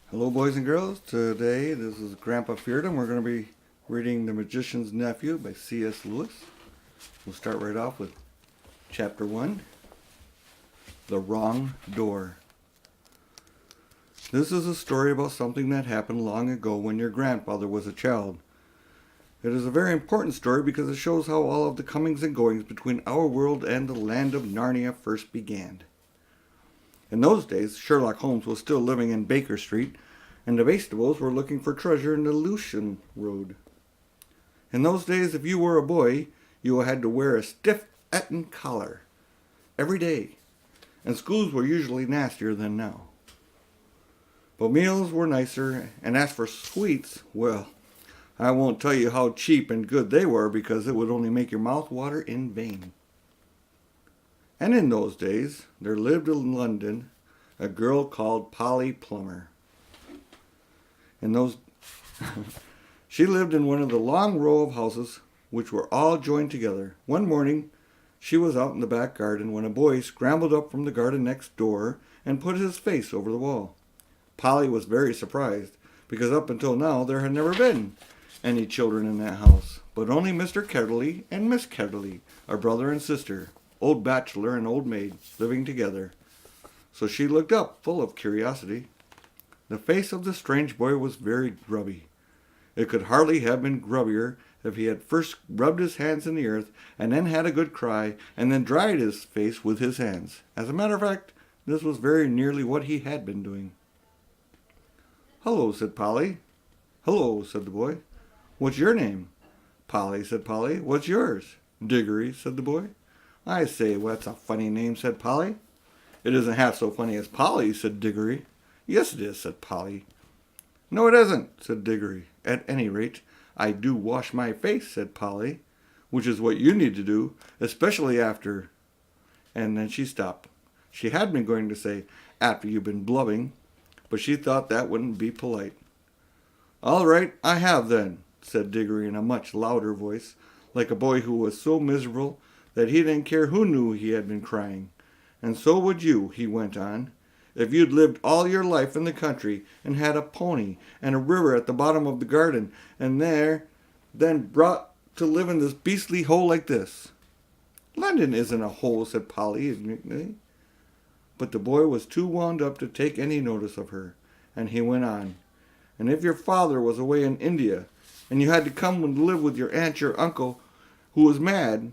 Hello, boys and girls. Today, this is Grandpa Pheardom. We're going to be reading The Magician's Nephew by C.S. Lewis. We'll start right off with Chapter 1, The Wrong Door. This is a story about something that happened long ago when your grandfather was a child. It is a very important story because it shows how all of the comings and goings between our world and the land of Narnia first began. In those days, Sherlock Holmes was still living in Baker Street, and the Bastables were looking for treasure in the Lucian Road. In those days, if you were a boy, you had to wear a stiff Eton collar every day, and schools were usually nastier than now. But meals were nicer, and as for sweets, well, I won't tell you how cheap and good they were because it would only make your mouth water in vain. And in those days, there lived in London a girl called Polly Plummer. She lived in one of the long row of houses which were all joined together. One morning, she was out in the back garden when a boy scrambled up from the garden next door and put his face over the wall. Polly was very surprised because up until now there had never been any children in that house, but only Mr. Ketterley and Miss Ketterley, a brother and sister, old bachelor and old maid, living together. So she looked up, full of curiosity. The face of the strange boy was very grubby. It could hardly have been grubbier if he had first rubbed his hands in the earth, and then had a good cry, and then dried his face with his hands. As a matter of fact, this was very nearly what he had been doing. "Hello," said Polly. "Hello," said the boy. "What's your name?" "Polly," said Polly. "What's yours?" "Diggory," said the boy. "I say, what's a funny name," said Polly. "It isn't half so funny as Polly," said Diggory. "Yes, it is," said Polly. "No, it isn't," said Diggory. "At any rate, I do wash my face," said Polly, "which is what you need to do, especially after—" And then she stopped. She had been going to say, "after you've been blubbing," but she thought that wouldn't be polite. "All right, I have then," said Diggory in a much louder voice, like a boy who was so miserable that he didn't care who knew he had been crying. "And so would you," he went on, "if you'd lived all your life in the country and had a pony and a river at the bottom of the garden, and then brought to live in this beastly hole like this." "London isn't a hole," said Polly indignantly. But the boy was too wound up to take any notice of her, and he went on. "And if your father was away in India, and you had to come and live with your aunt, your uncle, who was mad,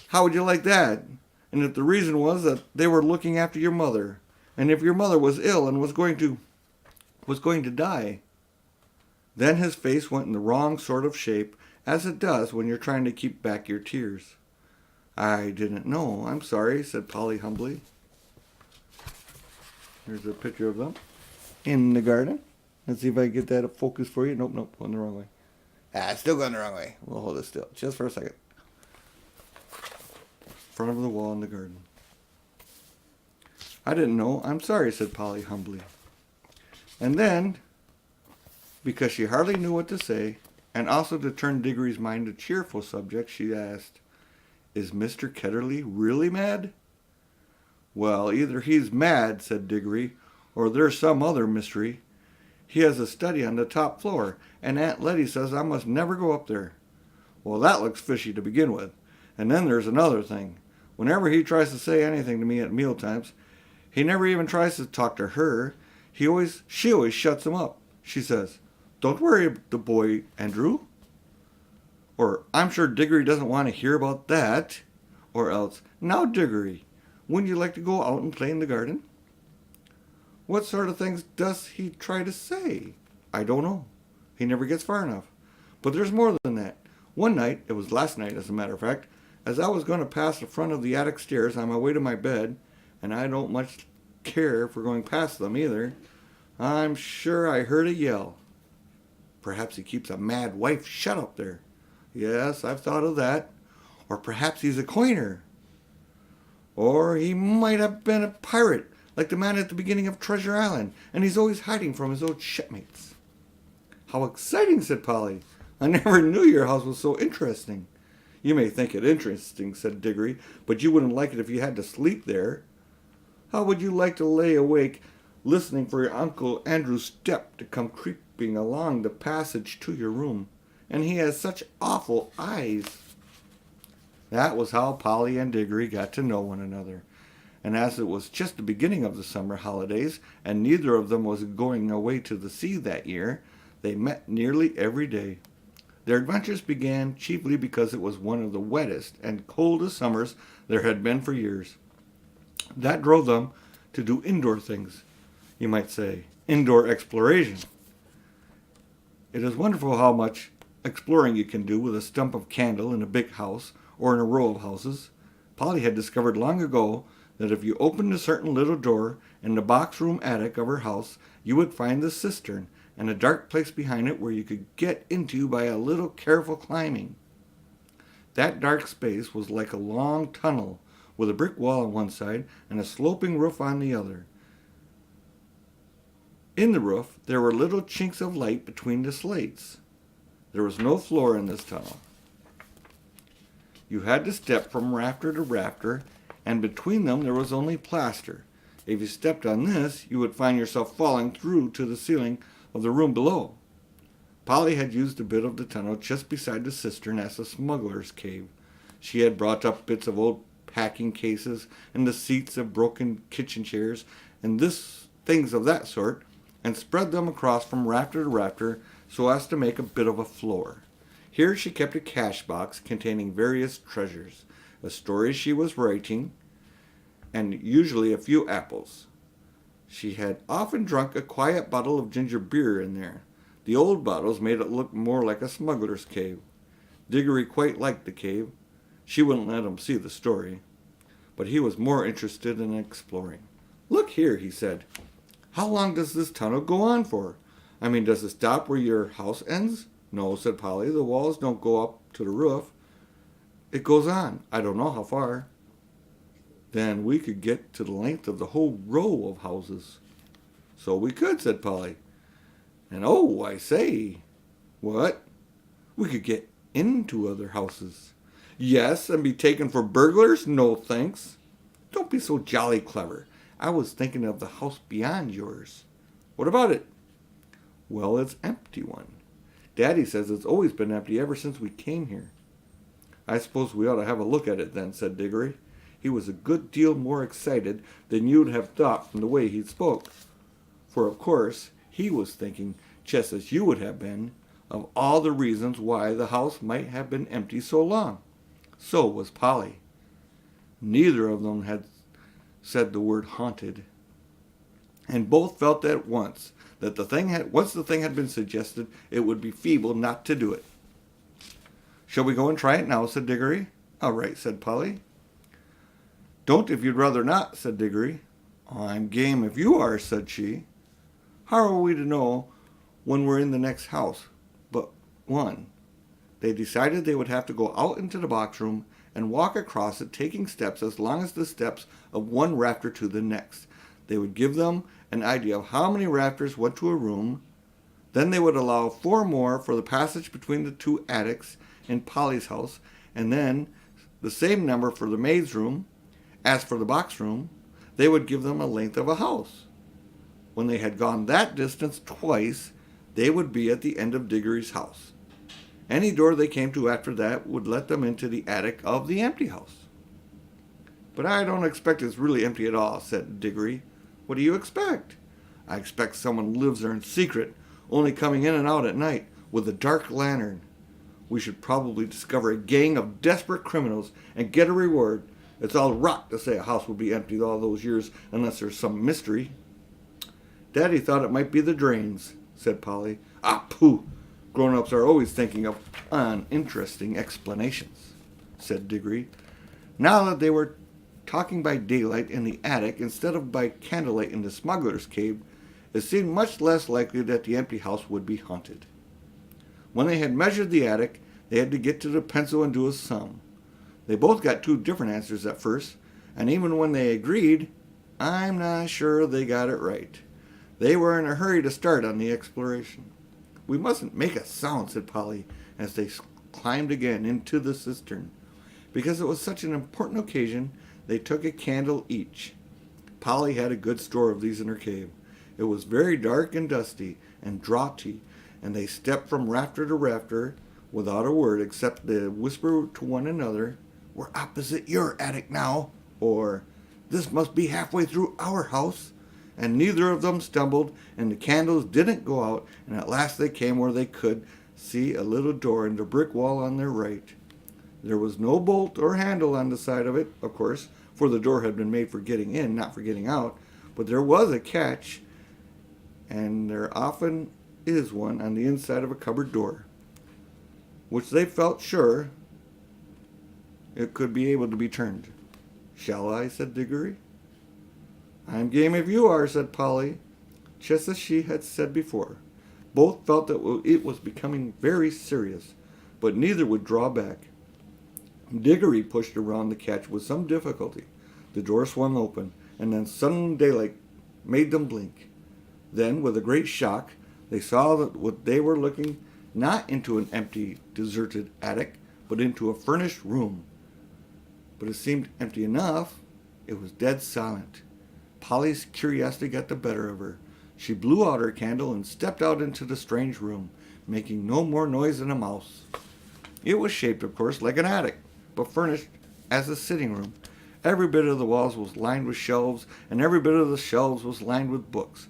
how would you like that? And if the reason was that they were looking after your mother, and if your mother was ill and was going to die?" Then his face went in the wrong sort of shape, as it does when you're trying to keep back your tears. "I didn't know. I'm sorry," said Polly humbly. Here's a picture of them in the garden. Let's see if I can get that up focus for you. Nope, going the wrong way. It's still going the wrong way. We'll hold it still, just for a second. Front of the wall in the garden. "I didn't know. I'm sorry," said Polly humbly. And then, because she hardly knew what to say, and also to turn Diggory's mind to cheerful subjects, she asked, "Is Mr. Ketterley really mad?" "Well, either he's mad," said Diggory, "or there's some other mystery. He has a study on the top floor, and Aunt Letty says I must never go up there." "Well, that looks fishy to begin with. And then there's another thing. Whenever he tries to say anything to me at mealtimes, he never even tries to talk to her. She always shuts him up. She says, 'Don't worry the boy, Andrew.' Or, 'I'm sure Diggory doesn't want to hear about that.' Or else, 'Now, Diggory, wouldn't you like to go out and play in the garden?' What sort of things does he try to say? I don't know. He never gets far enough. But there's more than that. One night, it was last night as a matter of fact, as I was going to pass the front of the attic stairs on my way to my bed, and I don't much care for going past them either, I'm sure I heard a yell. Perhaps he keeps a mad wife shut up there. Yes, I've thought of that. Or perhaps he's a coiner. Or he might have been a pirate, like the man at the beginning of Treasure Island, and he's always hiding from his old shipmates." "How exciting," said Polly. "I never knew your house was so interesting." "You may think it interesting," said Diggory, "but you wouldn't like it if you had to sleep there. How would you like to lay awake listening for your Uncle Andrew's step to come creeping along the passage to your room. And he has such awful eyes. That was how Polly and Diggory got to know one another. And as it was just the beginning of the summer holidays, and neither of them was going away to the sea that year, they met nearly every day. Their adventures began chiefly because it was one of the wettest and coldest summers there had been for years. That drove them to do indoor things, you might say, indoor exploration. It is wonderful how much exploring you can do with a stump of candle in a big house or in a row of houses. Polly had discovered long ago that if you opened a certain little door in the box room attic of her house, you would find the cistern and a dark place behind it where you could get into by a little careful climbing. That dark space was like a long tunnel with a brick wall on one side and a sloping roof on the other. In the roof, there were little chinks of light between the slates. There was no floor in this tunnel. You had to step from rafter to rafter, and between them there was only plaster. If you stepped on this, you would find yourself falling through to the ceiling of the room below. Polly had used a bit of the tunnel just beside the cistern as a smuggler's cave. She had brought up bits of old packing cases and the seats of broken kitchen chairs and things of that sort, and spread them across from rafter to rafter so as to make a bit of a floor. Here she kept a cash box containing various treasures, a story she was writing, and usually a few apples. She had often drunk a quiet bottle of ginger beer in there. The old bottles made it look more like a smuggler's cave. Diggory quite liked the cave. She wouldn't let him see the story, but he was more interested in exploring. "Look here," he said. "How long does this tunnel go on for? I mean, does it stop where your house ends?" "No," said Polly. "The walls don't go up to the roof. It goes on. I don't know how far." "Then we could get to the length of the whole row of houses." "So we could," said Polly. "And oh, I say." "What?" "We could get into other houses." "Yes, and be taken for burglars? No, thanks." "Don't be so jolly clever. I was thinking of the house beyond yours." "What about it?" "Well, it's an empty one. Daddy says it's always been empty ever since we came here." "I suppose we ought to have a look at it then," said Diggory. He was a good deal more excited than you'd have thought from the way he spoke. For, of course, he was thinking, just as you would have been, of all the reasons why the house might have been empty so long. So was Polly. Neither of them had said the word haunted, and both felt at once that once the thing had been suggested, it would be feeble not to do it. "Shall we go and try it now?" said Diggory. "All right," said Polly. "Don't if you'd rather not," said Diggory. "I'm game if you are," said she. "How are we to know when we're in the next house but one?" They decided they would have to go out into the box room and walk across it, taking steps as long as the steps of one rafter to the next. They would give them an idea of how many rafters went to a room. Then they would allow 4 more for the passage between the 2 attics in Polly's house, and then the same number for the maid's room. As for the box room, they would give them a length of a house. When they had gone that distance twice, they would be at the end of Diggory's house. Any door they came to after that would let them into the attic of the empty house. "But I don't expect it's really empty at all," said Diggory. "What do you expect?" "I expect someone lives there in secret, only coming in and out at night with a dark lantern. We should probably discover a gang of desperate criminals and get a reward. It's all rot to say a house would be empty all those years unless there's some mystery." "Daddy thought it might be the drains," said Polly. "Ah, pooh! Grown-ups are always thinking of uninteresting explanations," said Diggory. Now that they were talking by daylight in the attic instead of by candlelight in the smuggler's cave, it seemed much less likely that the empty house would be haunted. When they had measured the attic, they had to get to the pencil and do a sum. They both got 2 different answers at first, and even when they agreed, I'm not sure they got it right. They were in a hurry to start on the exploration. "We mustn't make a sound," said Polly, as they climbed again into the cistern. Because it was such an important occasion, they took a candle each. Polly had a good store of these in her cave. It was very dark and dusty and draughty, and they stepped from rafter to rafter without a word except to whisper to one another, "We're opposite your attic now," or "This must be halfway through our house." And neither of them stumbled, and the candles didn't go out, and at last they came where they could see a little door in the brick wall on their right. There was no bolt or handle on the side of it, of course, for the door had been made for getting in, not for getting out, but there was a catch, and there often is one on the inside of a cupboard door, which they felt sure it could be able to be turned. "Shall I?" said Diggory. "I'm game if you are," said Polly, just as she had said before. Both felt that it was becoming very serious, but neither would draw back. Diggory pushed around the catch with some difficulty. The door swung open, and then sudden daylight made them blink. Then, with a great shock, they saw that what they were looking not into an empty, deserted attic, but into a furnished room. But it seemed empty enough. It was dead silent. Polly's curiosity got the better of her. She blew out her candle and stepped out into the strange room, making no more noise than a mouse. It was shaped, of course, like an attic, but furnished as a sitting room. Every bit of the walls was lined with shelves, and every bit of the shelves was lined with books.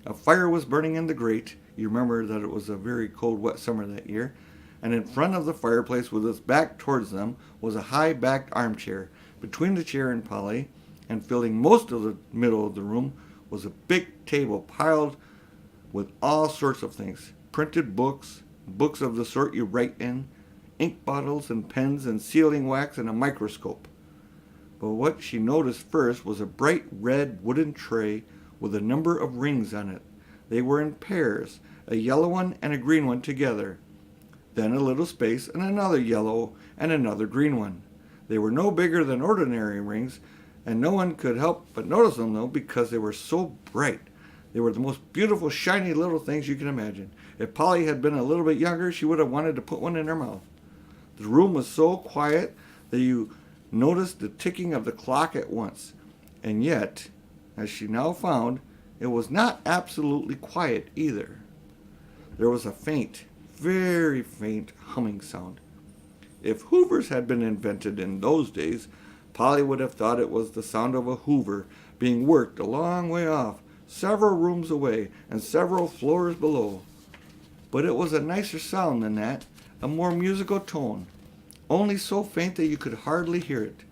A fire was burning in the grate. You remember that it was a very cold, wet summer that year. And in front of the fireplace, with its back towards them, was a high-backed armchair. Between the chair and Polly, and filling most of the middle of the room, was a big table piled with all sorts of things. Printed books, books of the sort you write in, ink bottles and pens and sealing wax and a microscope. But what she noticed first was a bright red wooden tray with a number of rings on it. They were in pairs, a yellow one and a green one together. Then a little space and another yellow and another green one. They were no bigger than ordinary rings, and no one could help but notice them, though, because they were so bright. They were the most beautiful, shiny little things you can imagine. If Polly had been a little bit younger, she would have wanted to put one in her mouth. The room was so quiet that you noticed the ticking of the clock at once. And yet, as she now found, it was not absolutely quiet either. There was a faint, very faint humming sound. If hoovers had been invented in those days, Polly would have thought it was the sound of a hoover being worked a long way off, several rooms away and several floors below. But it was a nicer sound than that, a more musical tone, only so faint that you could hardly hear it.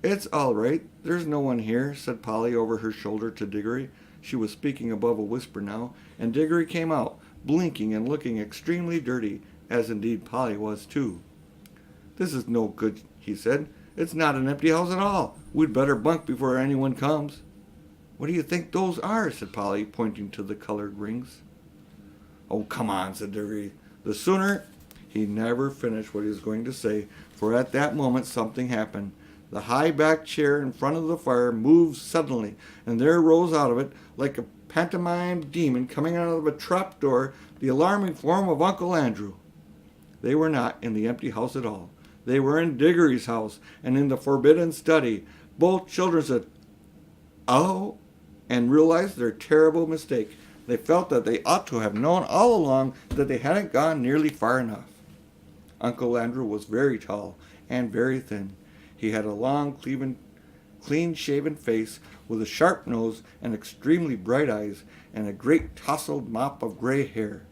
"It's all right, there's no one here," said Polly over her shoulder to Diggory. She was speaking above a whisper now, and Diggory came out, blinking and looking extremely dirty, as indeed Polly was too. "This is no good," he said. "It's not an empty house at all. We'd better bunk before anyone comes." "What do you think those are?" said Polly, pointing to the colored rings. "Oh, come on," said Diggory. "The sooner—" He never finished what he was going to say, for at that moment something happened. The high-backed chair in front of the fire moved suddenly, and there rose out of it, like a pantomime demon coming out of a trap door, the alarming form of Uncle Andrew. They were not in the empty house at all. They were in Diggory's house, and in the forbidden study. Both children said, "Oh," and realized their terrible mistake. They felt that they ought to have known all along that they hadn't gone nearly far enough. Uncle Andrew was very tall and very thin. He had a long, clean-shaven face with a sharp nose and extremely bright eyes and a great tousled mop of gray hair.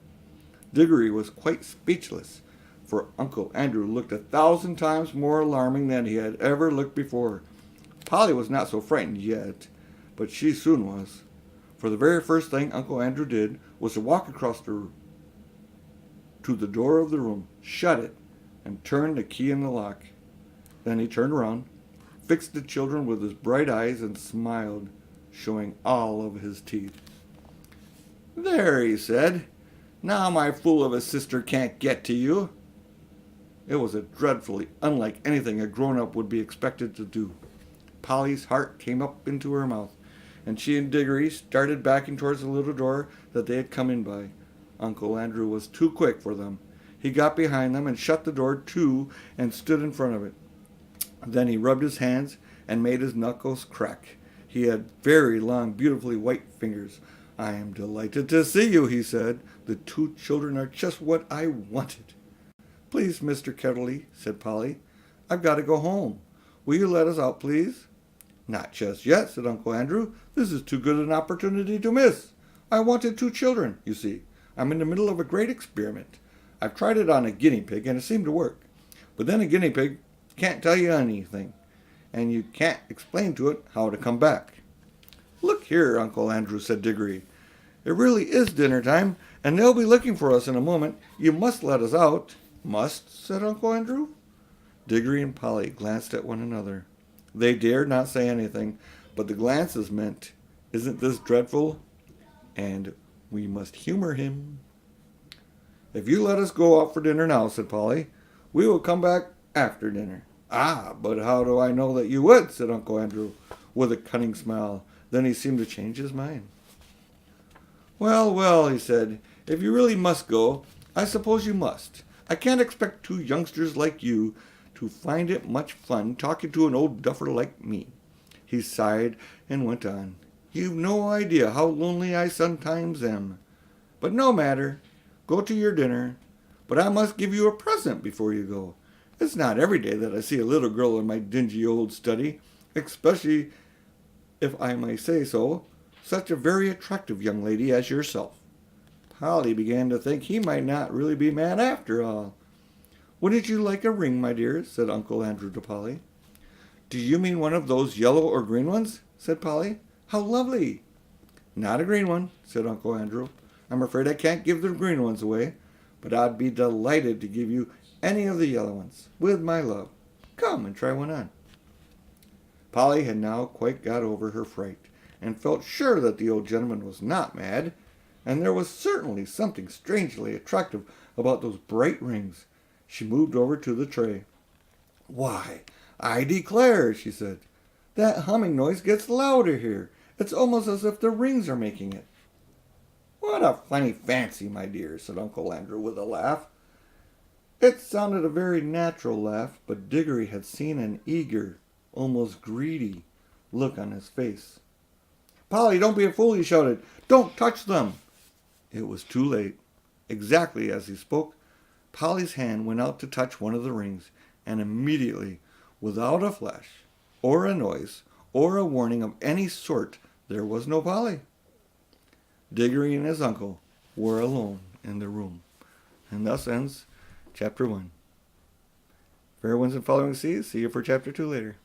Diggory was quite speechless, for Uncle Andrew looked 1,000 times more alarming than he had ever looked before. Polly was not so frightened yet, but she soon was. For the very first thing Uncle Andrew did was to walk across the room to the door of the room, shut it, and turn the key in the lock. Then he turned around, fixed the children with his bright eyes, and smiled, showing all of his teeth. "There," he said, "now my fool of a sister can't get to you." It was dreadfully unlike anything a grown-up would be expected to do. Polly's heart came up into her mouth, and she and Diggory started backing towards the little door that they had come in by. Uncle Andrew was too quick for them. He got behind them and shut the door to and stood in front of it. Then he rubbed his hands and made his knuckles crack. He had very long, beautifully white fingers, I am delighted to see you, he said. The two children are just what I wanted. Please, Mr. Ketterly, said Polly, I've got to go home. Will you let us out, please? Not just yet, said Uncle Andrew. This is too good an opportunity to miss. I wanted two children, you see. I'm in the middle of a great experiment. I've tried it on a guinea pig, and it seemed to work. But then a guinea pig can't tell you anything, and you can't explain to it how to come back. Look here, Uncle Andrew, said Diggory. It really is dinner time, and they'll be looking for us in a moment. You must let us out. Must, said Uncle Andrew. Diggory and Polly glanced at one another. They dared not say anything, but the glances meant, isn't this dreadful? And we must humor him. If you let us go out for dinner now, said Polly, we will come back after dinner. Ah, but how do I know that you would, said Uncle Andrew, with a cunning smile. Then he seemed to change his mind. Well, well, he said, if you really must go, I suppose you must. I can't expect two youngsters like you to find it much fun talking to an old duffer like me. He sighed and went on. You've no idea how lonely I sometimes am. But no matter. Go to your dinner. But I must give you a present before you go. It's not every day that I see a little girl in my dingy old study, especially, if I may say so, such a very attractive young lady as yourself. Polly began to think he might not really be mad after all. Wouldn't you like a ring, my dear? Said Uncle Andrew to Polly. Do you mean one of those yellow or green ones? Said Polly. How lovely! Not a green one, said Uncle Andrew. I'm afraid I can't give the green ones away, but I'd be delighted to give you any of the yellow ones, with my love. Come and try one on. Polly had now quite got over her fright, and felt sure that the old gentleman was not mad, and there was certainly something strangely attractive about those bright rings. She moved over to the tray. Why, I declare, she said, that humming noise gets louder here. It's almost as if the rings are making it. What a funny fancy, my dear, said Uncle Andrew with a laugh. It sounded a very natural laugh, but Diggory had seen an eager, almost greedy look on his face. Polly, don't be a fool, he shouted. Don't touch them. It was too late. Exactly as he spoke, Polly's hand went out to touch one of the rings, and immediately, without a flash, or a noise, or a warning of any sort, there was no Polly. Diggory and his uncle were alone in the room. And thus ends Chapter 1. Fair winds and following seas. See you for Chapter 2 later.